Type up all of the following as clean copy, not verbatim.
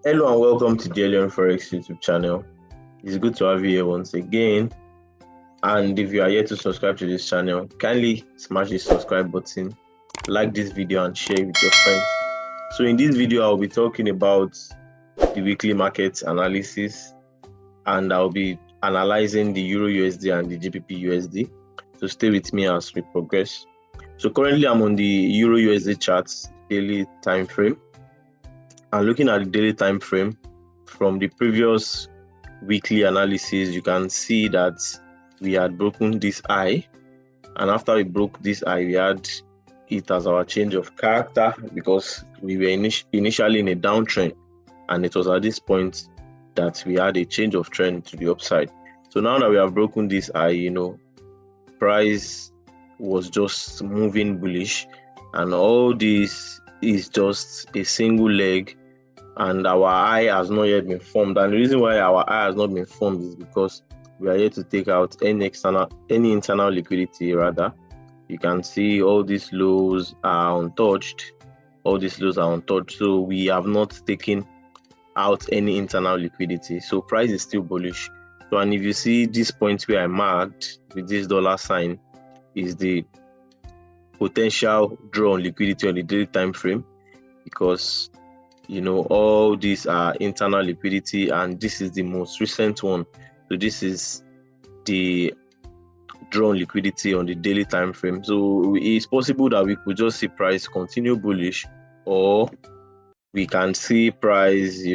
Hello and welcome to the elyonforex YouTube channel. It's good to have you here once again. And if you are yet to subscribe to this channel, kindly smash the subscribe button, like this video and share it with your friends. So in this video, I'll be talking about the weekly market analysis, and I'll be analyzing the EURUSD and the GBPUSD. So stay with me as we progress. So currently I'm on the EURUSD charts daily time frame. And looking at the daily time frame from the previous weekly analysis, you can see that we had broken this high, and after we broke this high, we had it as our change of character because we were initially in a downtrend, and it was at this point that we had a change of trend to the upside. So now that we have broken this high, price was just moving bullish, and all this is just a single leg, and our eye has not yet been formed. And the reason why our eye has not been formed is because we are yet to take out any internal liquidity. Rather, you can see all these lows are untouched. So we have not taken out any internal liquidity. So price is still bullish. So, and if you see this point where I marked with this dollar sign, is the potential draw on liquidity on the daily time frame, because all these are internal liquidity, and this is the most recent one. So this is the drawn liquidity on the daily time frame. So it's possible that we could just see price continue bullish, or we can see price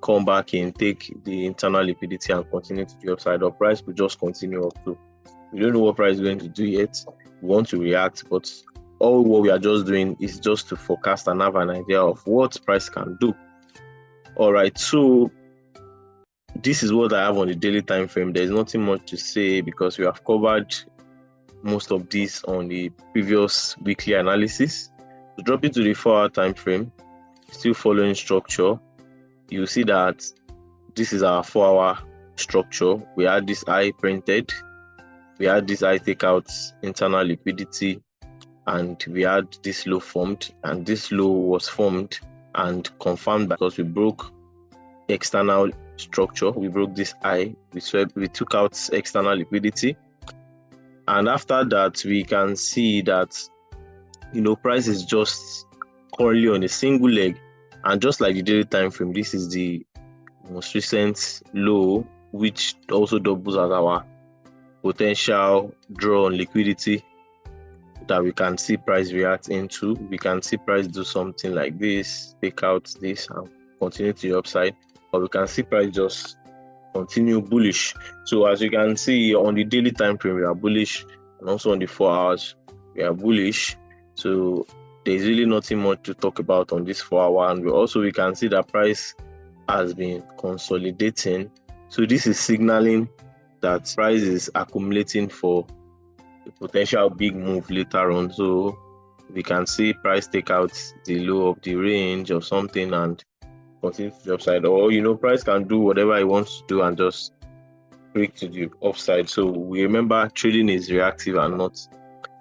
come back and take the internal liquidity and continue to the upside, or price could just continue up too. We don't know what price is going to do yet. We want to react, but all what we are just doing is just to forecast and have an idea of what price can do. All right, so this is what I have on the daily time frame. There's nothing much to say because we have covered most of this on the previous weekly analysis. So drop it to the 4-hour time frame, still following structure. You see that this is our 4-hour structure. We had this high printed, we had this high takeout internal liquidity, and we had this low formed, and this low was formed and confirmed because we broke external structure. We broke this high, we took out external liquidity, and after that we can see that price is just currently on a single leg, and just like the daily time frame, this is the most recent low, which also doubles as our potential draw on liquidity that we can see price react into. We can see price do something like this, take out this and continue to the upside, or we can see price just continue bullish. So as you can see on the daily time frame, we are bullish, and also on the 4 hours we are bullish. So there's really nothing much to talk about on this 4 hour, and we can see that price has been consolidating. So this is signaling that price is accumulating for potential big move later on. So we can see price take out the low of the range or something and continue to the upside, or price can do whatever it wants to do and just break to the upside. So we remember trading is reactive and not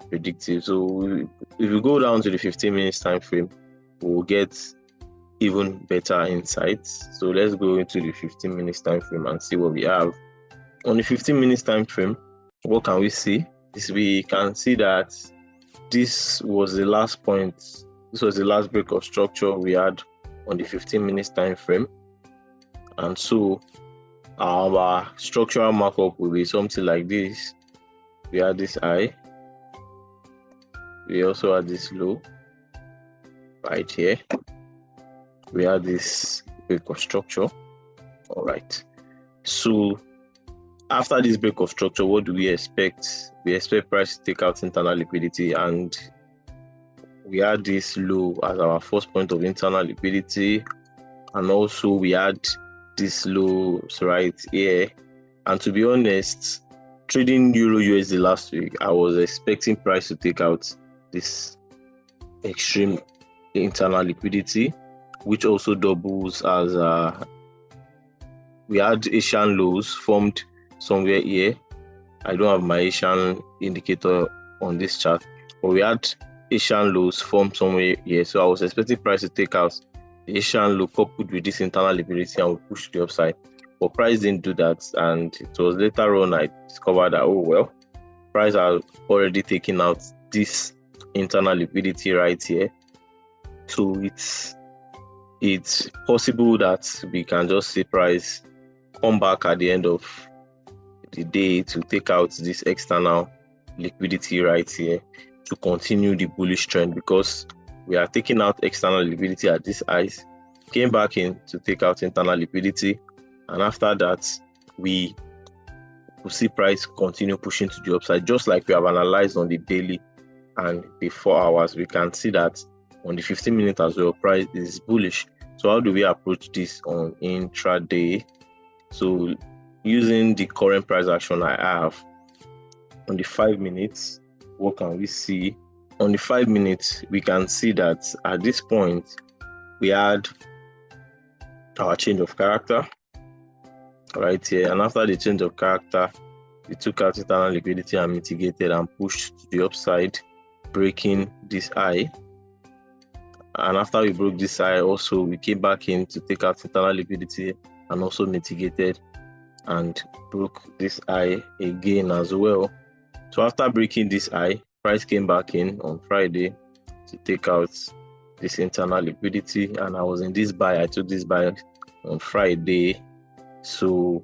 predictive. So if we go down to the 15 minutes time frame, we'll get even better insights. So let's go into the 15 minutes time frame and see what we have. On the 15 minutes time frame, what can we see? We can see that this was the last point. This was the last break of structure we had on the 15 minutes time frame, and so our structural markup will be something like this. We had this high, we also had this low right here, we had this break of structure. All right, so after this break of structure, what do we expect? We expect price to take out internal liquidity, and we had this low as our first point of internal liquidity, and also we had this low right here. And to be honest, trading EURUSD last week, I was expecting price to take out this extreme internal liquidity, which also doubles as we had Asian lows formed somewhere here. I don't have my Asian indicator on this chart, but we had Asian lows formed somewhere here, so I was expecting price to take out the Asian low coupled with this internal liquidity and we push to the upside, but price didn't do that, and it was later on I discovered that, oh well, price has already taken out this internal liquidity right here, so it's possible that we can just see price come back at the end of the day to take out this external liquidity right here to continue the bullish trend, because we are taking out external liquidity at this highs, came back in to take out internal liquidity, and after that we will see price continue pushing to the upside, just like we have analyzed on the daily and the 4 hours. We can see that on the 15-minute as well, price is bullish. So how do we approach this on intraday? So using the current price action I have on the 5 minutes, what can we see? On the 5 minutes, we can see that at this point we had our change of character right here, and after the change of character we took out internal liquidity and mitigated and pushed to the upside, breaking this high. And after we broke this high, also we came back in to take out internal liquidity and also mitigated and broke this high again as well. So after breaking this high, price came back in on Friday to take out this internal liquidity, and I was in this buy. I took this buy on Friday, so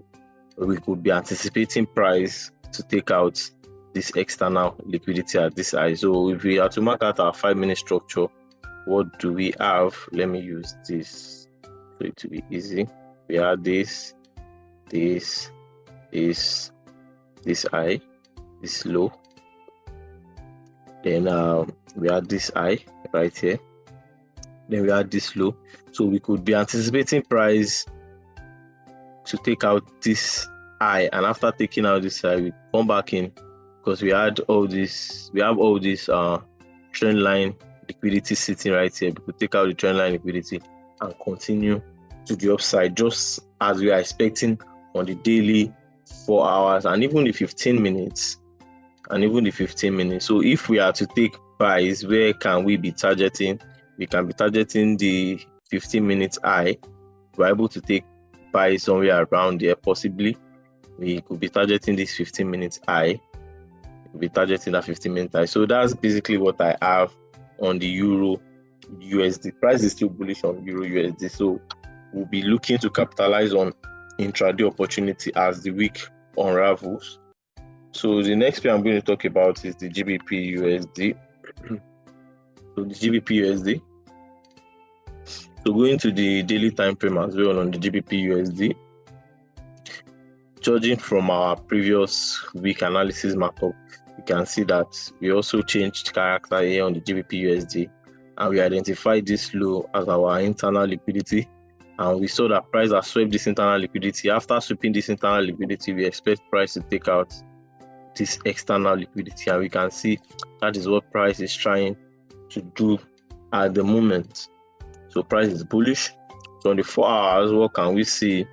we could be anticipating price to take out this external liquidity at this high. So if we are to mark out our 5-minute structure, what do we have? Let me use this for it to be easy. We have this high, this low, then we have this high right here, then we have this low. So we could be anticipating price to take out this high, and after taking out this high we come back in, because we have all this trend line liquidity sitting right here. We could take out the trend line liquidity and continue to the upside, just as we are expecting on the daily, 4 hours, and even the 15 minutes. So if we are to take buys, where can we be targeting? We can be targeting the 15-minute high. We're able to take buys somewhere around there. Possibly we could be targeting this 15-minute high. We'll be targeting that 15-minute high. So that's basically what I have on the Euro USD. Price is still bullish on Euro USD, so we'll be looking to capitalize on intraday opportunity as the week unravels. So the next pair I'm going to talk about is the GBPUSD. So the GBPUSD. So going to the daily time frame as well on the GBPUSD. Judging from our previous week analysis markup, you can see that we also changed character here on the GBPUSD, and we identified this low as our internal liquidity, and we saw that price has swept this internal liquidity. After sweeping this internal liquidity, we expect price to take out this external liquidity, and we can see that is what price is trying to do at the moment. So price is bullish. So on the 4 hours, what can we see?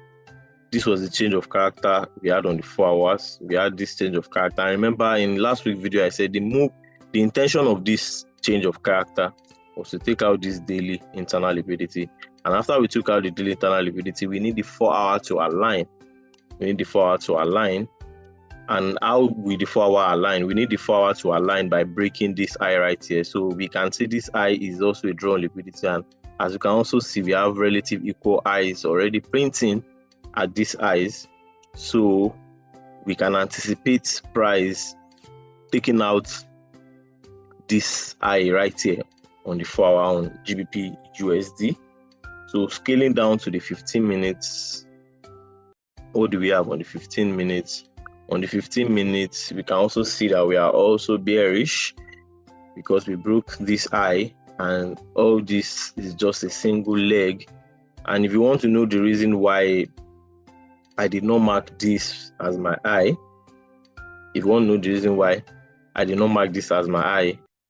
This was the change of character we had on the 4 hours. We had this change of character. I remember in last week's video I said the intention of this change of character was to take out this daily internal liquidity, and after we took out the daily internal liquidity, we need the 4 hour to align. And how will the 4 hour align? We need the 4 hour to align by breaking this high right here. So we can see this high is also a drawn liquidity, and as you can also see, we have relative equal highs already printing at these highs. So we can anticipate price taking out this high right here on the 4 hour on GBP USD. So scaling down to the 15 minutes, what do we have on the 15 minutes? On the 15 minutes, we can also see that we are also bearish because we broke this high, and all this is just a single leg. And if you want to know the reason why I did not mark this as my high,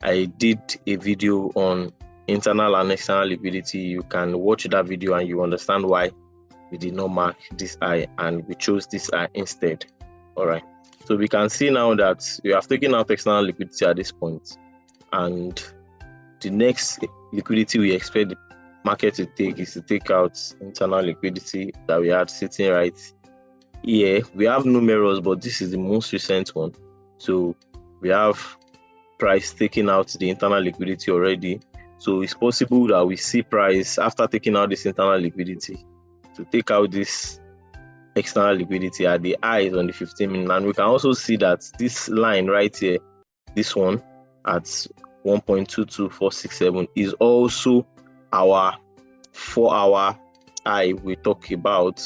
I did a video on internal and external liquidity. You can watch that video and you understand why we did not mark this high and we chose this high instead. All right, so we can see now that we have taken out external liquidity at this point, and the next liquidity we expect the market to take is to take out internal liquidity that we had sitting right here. We have numerous, but this is the most recent one. So we have price taking out the internal liquidity already. So it's possible that we see price after taking out this internal liquidity to take out this external liquidity at the highs on the 15-minute. And we can also see that this line right here, this one at 1.22467, is also our 4-hour high we talk about.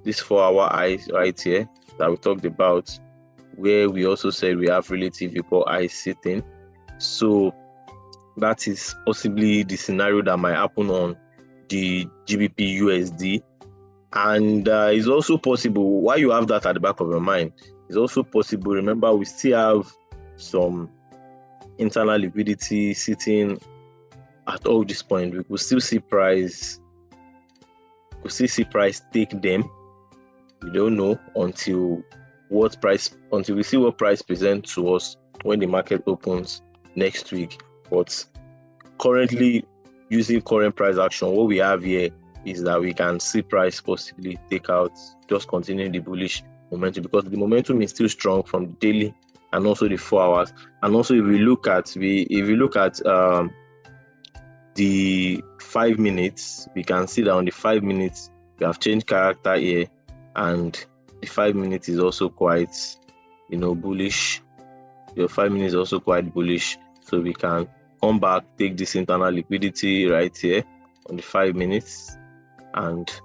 This 4-hour high right here that we talked about, where we also said we have relative equal high sitting. So that is possibly the scenario that might happen on the GBPUSD. And it's also possible, while you have that at the back of your mind, it's also possible, remember, we still have some internal liquidity sitting at all this point. We could still see price take them. We don't know until we see what price presents to us when the market opens next week. But currently, using current price action, what we have here is that we can see price possibly take out, just continuing the bullish momentum, because the momentum is still strong from the daily and also the 4 hours. And also, if we look at the 5 minutes, we can see that on the 5 minutes we have changed character here, and the 5 minutes is also quite bullish. The 5 minutes is also quite bullish, so we can come back, take this internal liquidity right here on the 5 minutes and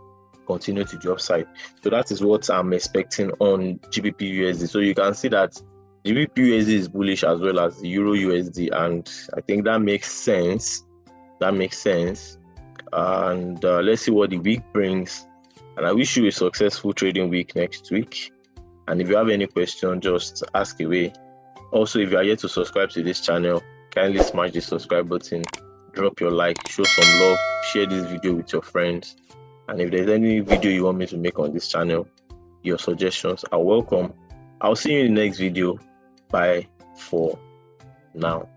continue to the upside. So that is what I'm expecting on GBPUSD. So you can see that GBPUSD is bullish as well as the EURUSD, and I think that makes sense. And let's see what the week brings. And I wish you a successful trading week next week. And if you have any question, just ask away. Also, if you are yet to subscribe to this channel, kindly smash the subscribe button, drop your like, show some love, share this video with your friends. And if there's any video you want me to make on this channel, your suggestions are welcome. I'll see you in the next video. Bye for now.